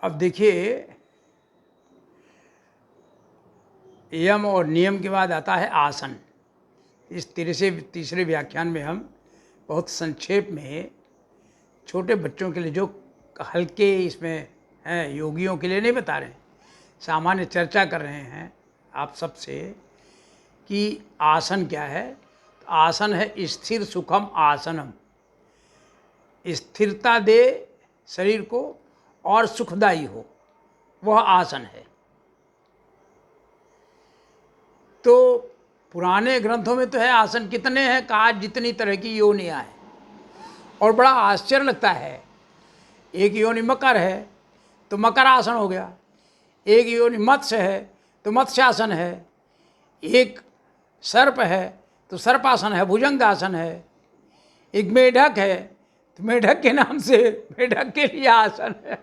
अब देखिए, यम और नियम के बाद आता है आसन। इस तीसरे व्याख्यान में हम बहुत संक्षेप में छोटे बच्चों के लिए जो हल्के इसमें हैं, योगियों के लिए नहीं बता रहे हैं, सामान्य चर्चा कर रहे हैं आप सबसे कि आसन क्या है। तो आसन है स्थिर सुखम आसनम, स्थिरता दे शरीर को और सुखदायी हो, वह आसन है। तो पुराने ग्रंथों में तो है आसन कितने हैं, कहा जितनी तरह की योनियां हैं। और बड़ा आश्चर्य लगता है, एक योनि मकर है तो मकर आसन हो गया, एक योनि मत्स्य है तो मत्स्यासन है, एक सर्प है तो सर्पासन है, भुजंगासन है, एक मेढक है तो मेढक के नाम से मेढक के लिए आसन है।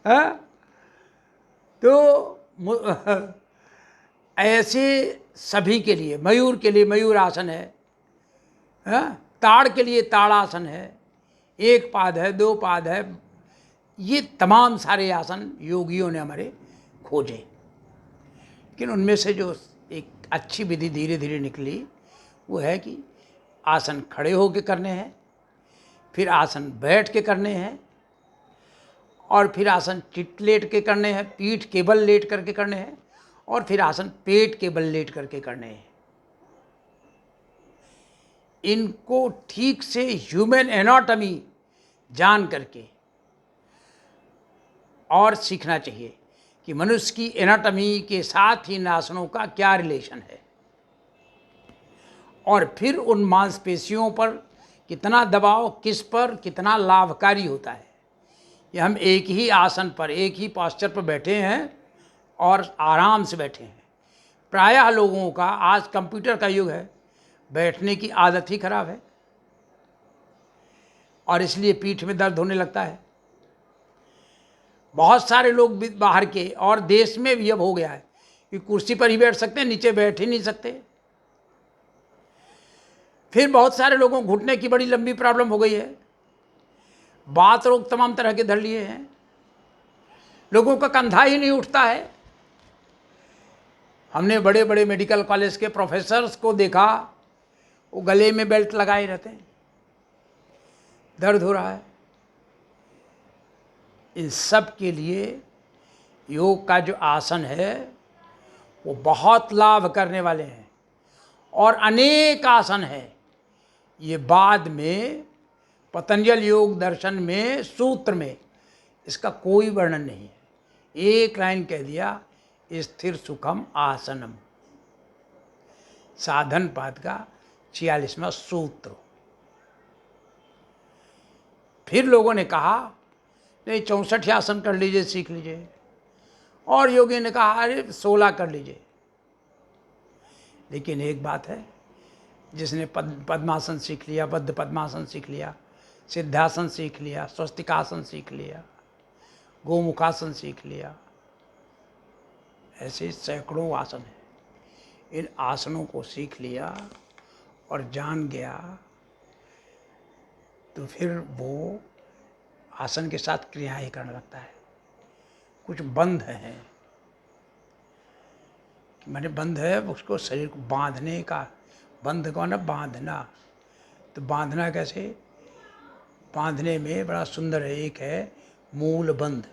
हाँ? तो ऐसे सभी के लिए, मयूर के लिए मयूर आसन है, ताड़ के लिए ताड़ासन है, एक पाद है, दो पाद है। ये तमाम सारे आसन योगियों ने हमारे खोजे, लेकिन उनमें से जो एक अच्छी विधि धीरे धीरे निकली वो है कि आसन खड़े होकर करने हैं, फिर आसन बैठ के करने हैं, और फिर आसन चिट लेट के करने हैं, पीठ केवल लेट करके करने हैं, और फिर आसन पेट केवल लेट करके करने हैं। इनको ठीक से ह्यूमन एनाटॉमी जान करके और सीखना चाहिए कि मनुष्य की एनाटॉमी के साथ ही इन आसनों का क्या रिलेशन है, और फिर उन मांसपेशियों पर कितना दबाव, किस पर कितना लाभकारी होता है। ये हम एक ही आसन पर, एक ही पोस्चर पर बैठे हैं और आराम से बैठे हैं। प्रायः लोगों का, आज कंप्यूटर का युग है, बैठने की आदत ही खराब है और इसलिए पीठ में दर्द होने लगता है। बहुत सारे लोग भी बाहर के और देश में भी अब हो गया है कि कुर्सी पर ही बैठ सकते हैं, नीचे बैठ ही नहीं सकते। फिर बहुत सारे लोगों को घुटने की बड़ी लंबी प्रॉब्लम हो गई है, बात रोग तमाम तरह के धर लिए हैं, लोगों का कंधा ही नहीं उठता है। हमने बड़े बड़े मेडिकल कॉलेज के प्रोफेसर्स को देखा, वो गले में बेल्ट लगाए रहते हैं, दर्द हो रहा है। इन सब के लिए योग का जो आसन है वो बहुत लाभ करने वाले हैं, और अनेक आसन है। ये बाद में पतंजलि योग दर्शन में सूत्र में इसका कोई वर्णन नहीं है, एक लाइन कह दिया, स्थिर सुखम आसनम, साधन पाद का 46वां सूत्र। फिर लोगों ने कहा नहीं 64 आसन कर लीजिए, सीख लीजिए, और योगी ने कहा अरे 16 कर लीजिए। लेकिन एक बात है, जिसने पद्मासन सीख लिया, बद्ध पद्मासन सीख लिया, सिद्धासन सीख लिया, स्वस्तिकासन सीख लिया, गोमुखासन सीख लिया, ऐसे सैकड़ों आसन हैं। इन आसनों को सीख लिया और जान गया तो फिर वो आसन के साथ क्रियाएं करने लगता है। कुछ बंध हैं, मैंने बंध है उसको शरीर को बांधने का, बंध को ना बांधना। तो बांधना कैसे, बांधने में बड़ा सुंदर है, एक है मूल बंध।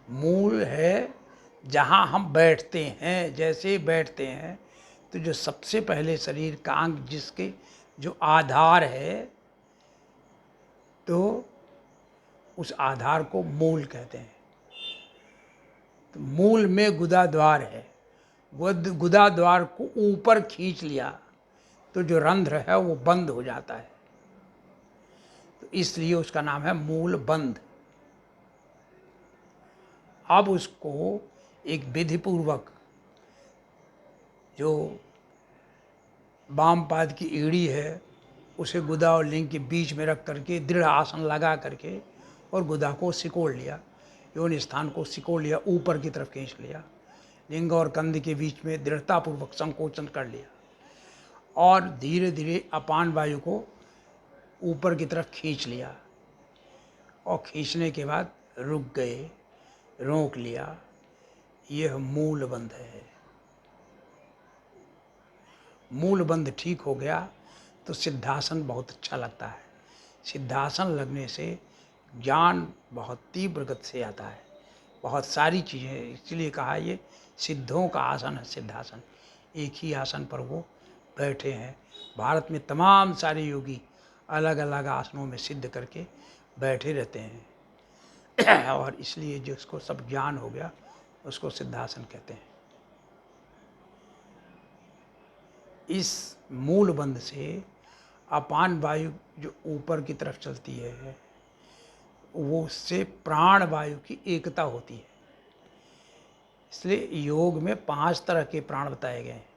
मूल है जहाँ हम बैठते हैं, जैसे बैठते हैं तो जो सबसे पहले शरीर का अंग जिसके जो आधार है, तो उस आधार को मूल कहते हैं। तो मूल में गुदा द्वार है, गुदा द्वार को ऊपर खींच लिया तो जो रंध्र है वो बंद हो जाता है, तो इसलिए उसका नाम है मूल बंध। अब उसको एक विधि पूर्वक, जो वाम पाद की एड़ी है उसे गुदा और लिंग के बीच में रख करके दृढ़ आसन लगा करके और गुदा को सिकोड़ लिया, योनि स्थान को सिकोड़ लिया, ऊपर की तरफ खींच लिया, लिंग और कंध के बीच में दृढ़तापूर्वक संकोचन कर लिया, और धीरे धीरे अपान वायु को ऊपर की तरफ खींच लिया, और खींचने के बाद रुक गए, रोक लिया, यह मूल बंध है। मूल बंध ठीक हो गया तो सिद्धासन बहुत अच्छा लगता है। सिद्धासन लगने से ज्ञान बहुत तीव्र गति से आता है, बहुत सारी चीज़ें, इसलिए कहा ये सिद्धों का आसन है सिद्धासन। एक ही आसन पर वो बैठे हैं। भारत में तमाम सारे योगी अलग अलग आसनों में सिद्ध करके बैठे रहते हैं और इसलिए जिसको सब ज्ञान हो गया उसको सिद्धासन कहते हैं। इस मूल बंध से अपान वायु जो ऊपर की तरफ चलती है वो उससे प्राण वायु की एकता होती है। इसलिए योग में 5 तरह के प्राण बताए गए हैं।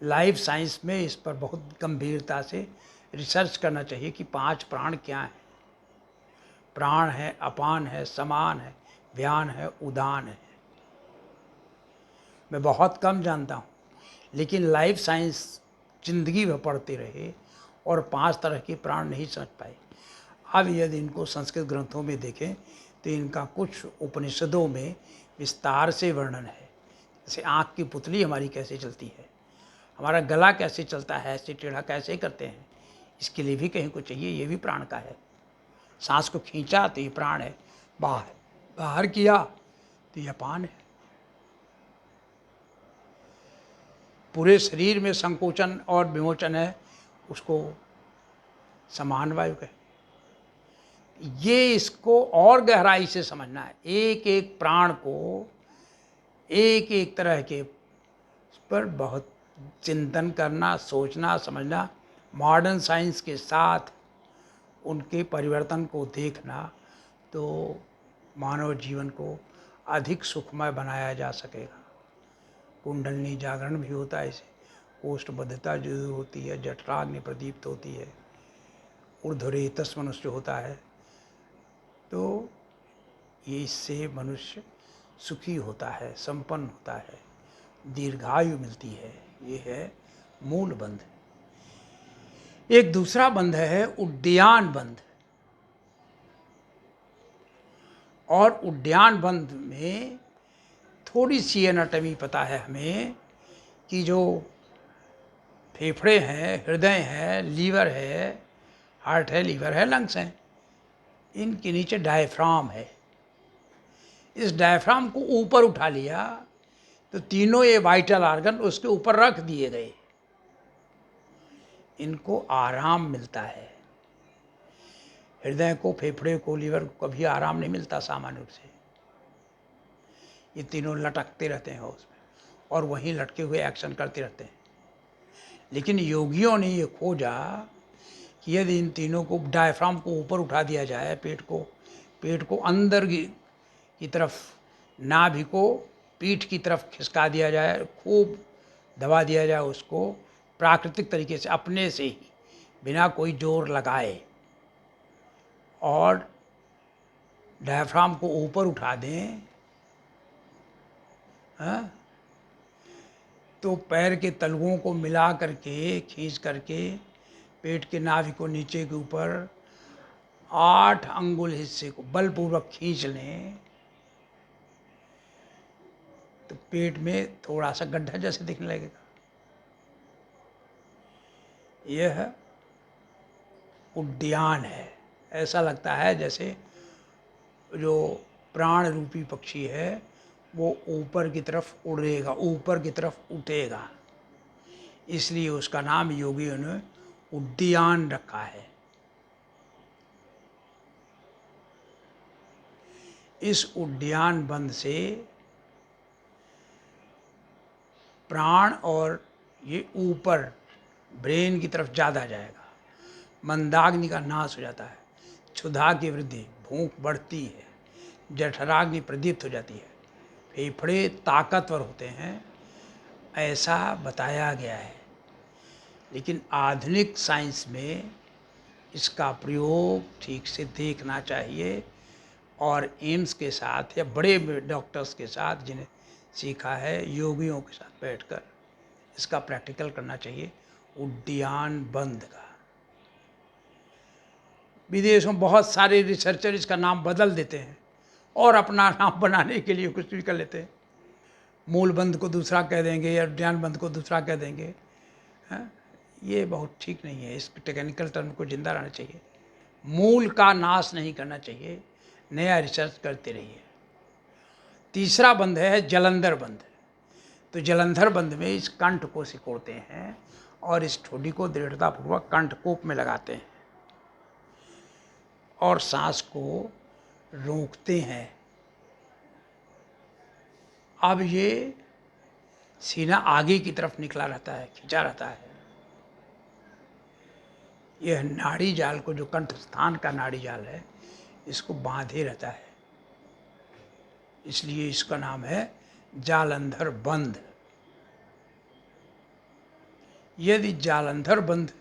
लाइफ साइंस में इस पर बहुत गंभीरता से रिसर्च करना चाहिए कि 5 प्राण क्या हैं। प्राण है, अपान है, समान है, व्यान है, उदान है। मैं बहुत कम जानता हूँ, लेकिन लाइफ साइंस जिंदगी भर पढ़ते रहे और 5 तरह के प्राण नहीं समझ पाए। अब यदि इनको संस्कृत ग्रंथों में देखें तो इनका कुछ उपनिषदों में विस्तार से वर्णन है। जैसे आँख की पुतली हमारी कैसे चलती है, हमारा गला कैसे चलता है, ऐसे टेढ़ा कैसे करते हैं, इसके लिए भी कहीं को चाहिए, ये भी प्राण का है। सांस को खींचा तो ये प्राण है, बाहर बाहर किया तो ये अपान है। पूरे शरीर में संकोचन और विमोचन है, उसको समान वायु कहे। ये इसको और गहराई से समझना है। एक एक प्राण को एक एक तरह के पर बहुत चिंतन करना, सोचना, समझना, मॉडर्न साइंस के साथ उनके परिवर्तन को देखना, तो मानव जीवन को अधिक सुखमय बनाया जा सकेगा। कुंडलनी जागरण भी होता है इसे, कोष्ठबद्धता जो होती है, जठराग्नि प्रदीप्त होती है, ऊर्ध्वरेतस मनुष्य होता है, तो ये इससे मनुष्य सुखी होता है, संपन्न होता है, दीर्घायु मिलती है। ये है मूल बंध। एक दूसरा बंध है उड्डयन बंध। और उड्डयन बंध में थोड़ी सी एनाटॉमी पता है हमें कि जो फेफड़े हैं, हृदय है, लीवर है, हार्ट है, लीवर है, लंग्स हैं, इनके नीचे डायफ्राम है। इस डायफ्राम को ऊपर उठा लिया तो तीनों ये वाइटल ऑर्गन उसके ऊपर रख दिए गए, इनको आराम मिलता है। हृदय को, फेफड़े को, लीवर को कभी आराम नहीं मिलता सामान्य रूप से। ये तीनों लटकते रहते हैं उसमें और वहीं लटके हुए एक्शन करते रहते हैं। लेकिन योगियों ने ये खोजा कि यदि इन तीनों को, डायफ्राम को ऊपर उठा दिया जाए, पेट को अंदर की तरफ, नाभि को पीठ की तरफ खिसका दिया जाए, खूब दबा दिया जाए उसको प्राकृतिक तरीके से, अपने से ही, बिना कोई जोर लगाए, और डायफ्राम को ऊपर उठा दें, हाँ, तो पैर के तलवों को मिला करके, खींच करके पेट के नाभि को नीचे के ऊपर 8 अंगुल हिस्से को बलपूर्वक खींच लें तो पेट में थोड़ा सा गड्ढा जैसे दिखने लगेगा। यह उड्डयन है। ऐसा लगता है जैसे जो प्राण रूपी पक्षी है वो ऊपर की तरफ उड़ेगा, ऊपर की तरफ उठेगा, इसलिए उसका नाम योगियों ने उड्डयन रखा है। इस उड्डयन बंध से प्राण और ये ऊपर ब्रेन की तरफ ज़्यादा जाएगा, मंदाग्नि का नाश हो जाता है, क्षुधा की वृद्धि, भूख बढ़ती है, जठराग्नि प्रदीप्त हो जाती है, फेफड़े ताकतवर होते हैं, ऐसा बताया गया है। लेकिन आधुनिक साइंस में इसका प्रयोग ठीक से देखना चाहिए और एम्स के साथ या बड़े डॉक्टर्स के साथ, जिन्हें सीखा है, योगियों के साथ बैठकर इसका प्रैक्टिकल करना चाहिए। उड्डयन बंध का विदेश में बहुत सारे रिसर्चर इसका नाम बदल देते हैं और अपना नाम बनाने के लिए कुछ भी कर लेते हैं। मूल बंध को दूसरा कह देंगे या उद्यान बंध को दूसरा कह देंगे। हाँ, ये बहुत ठीक नहीं है। इस टेक्निकल टर्म को जिंदा रहना चाहिए। मूल का नाश नहीं करना चाहिए, नया रिसर्च करते रहिए। तीसरा बंध है जलंधर बंध। तो जलंधर बंध में इस कंठ को सिकोड़ते हैं और इस ठोड़ी को दृढ़तापूर्वक कंठकूप में लगाते हैं और सांस को रोकते हैं। अब ये सीना आगे की तरफ निकला रहता है, खिंचा रहता है। यह नाड़ी जाल को, जो कंठ स्थान का नाड़ी जाल है, इसको बांधे रहता है, इसलिए इसका नाम है जालंधर बंध। यदि जालंधर बंध,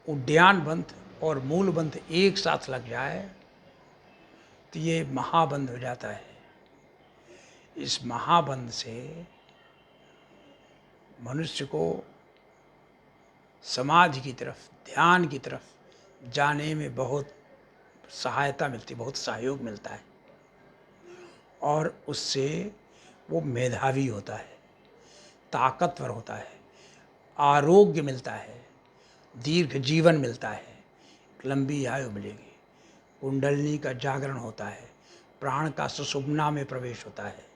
उद्यान बंध और मूल बंध एक साथ लग जाए तो ये महाबंध हो जाता है। इस महाबंध से मनुष्य को समाधि की तरफ, ध्यान की तरफ जाने में बहुत सहायता मिलती, बहुत सहयोग मिलता है और उससे वो मेधावी होता है, ताकतवर होता है, आरोग्य मिलता है, दीर्घ जीवन मिलता है, लंबी आयु मिलेगी, कुंडलिनी का जागरण होता है, प्राण का सुषुम्ना में प्रवेश होता है।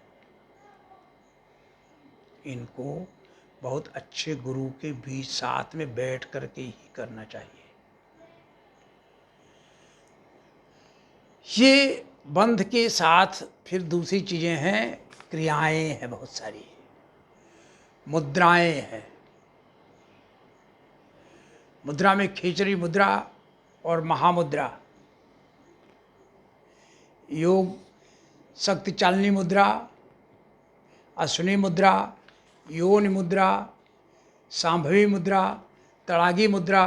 इनको बहुत अच्छे गुरु के बीच साथ में बैठ करके ही करना चाहिए। ये बंध के साथ फिर दूसरी चीज़ें हैं, क्रियाएं हैं बहुत सारी, मुद्राएं हैं। मुद्रा में खींचरी मुद्रा और महामुद्रा, योग शक्ति चालनी मुद्रा, अश्विनी मुद्रा, योनि मुद्रा, सांभवी मुद्रा, तड़ागी मुद्रा,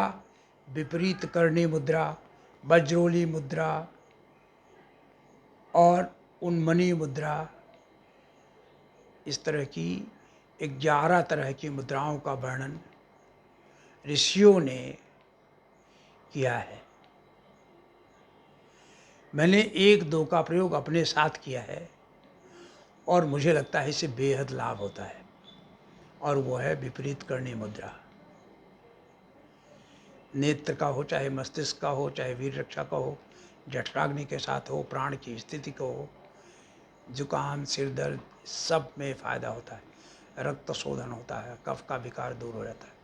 विपरीत करणी मुद्रा, वज्रोली मुद्रा और उन्मनी मुद्रा। इस तरह की 11 तरह की मुद्राओं का वर्णन ऋषियों ने किया है। मैंने 1-2 का प्रयोग अपने साथ किया है और मुझे लगता है इससे बेहद लाभ होता है, और वो है विपरीत करणी मुद्रा। नेत्र का हो, चाहे मस्तिष्क का हो, चाहे वीर रक्षा का हो, जठराग्नि के साथ हो, प्राण की स्थिति को हो, जुकाम, सिर दर्द, सब में फायदा होता है। रक्त शोधन होता है, कफ का विकार दूर हो जाता है।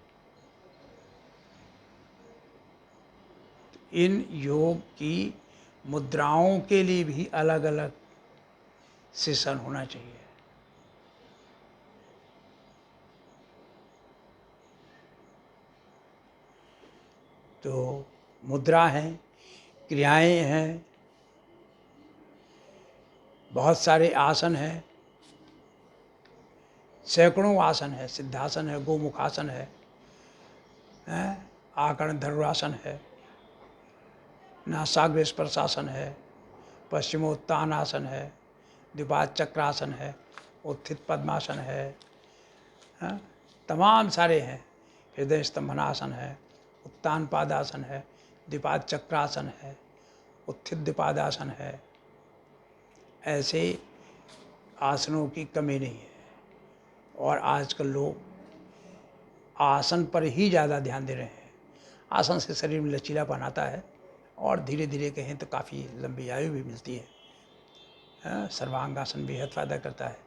इन योग की मुद्राओं के लिए भी अलग अलग सेशन होना चाहिए। तो मुद्रा हैं, क्रियाएं हैं, बहुत सारे आसन हैं, सैकड़ों आसन है, सिद्धासन है, गोमुखासन है, आकर्ण धनुरासन है, नासाग्र स्पर्शासन है, पश्चिमोत्तान आसन है, द्विपाद चक्रासन है, उत्थित पद्मासन है, तमाम सारे हैं। हृदय स्तंभनासन है, उत्तान पादासन है, द्विपाद चक्रासन है, उत्थित द्विपादासन है। ऐसे आसनों की कमी नहीं है और आजकल लोग आसन पर ही ज़्यादा ध्यान दे रहे हैं। आसन से शरीर में लचीलापन आता है और धीरे धीरे कहें तो काफ़ी लंबी आयु भी मिलती है। सर्वांगासन बेहद फ़ायदा करता है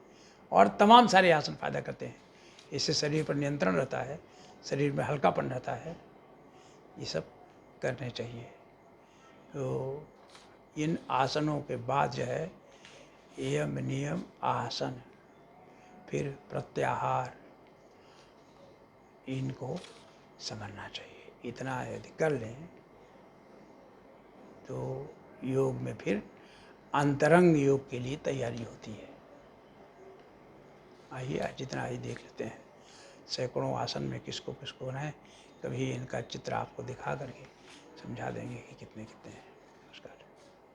और तमाम सारे आसन फ़ायदा करते हैं। इससे शरीर पर नियंत्रण रहता है, शरीर में हल्कापन रहता है। ये सब करने चाहिए। तो इन आसनों के बाद जो है यम नियम आसन, फिर प्रत्याहार, इनको समझना चाहिए। इतना यदि कर लें तो योग में फिर अंतरंग योग के लिए तैयारी होती है। आइए आज जितना ही देख लेते हैं। सैकड़ों आसन में किसको किसको बनाए, कभी इनका चित्र आपको दिखा करके समझा देंगे कि कितने कितने हैं।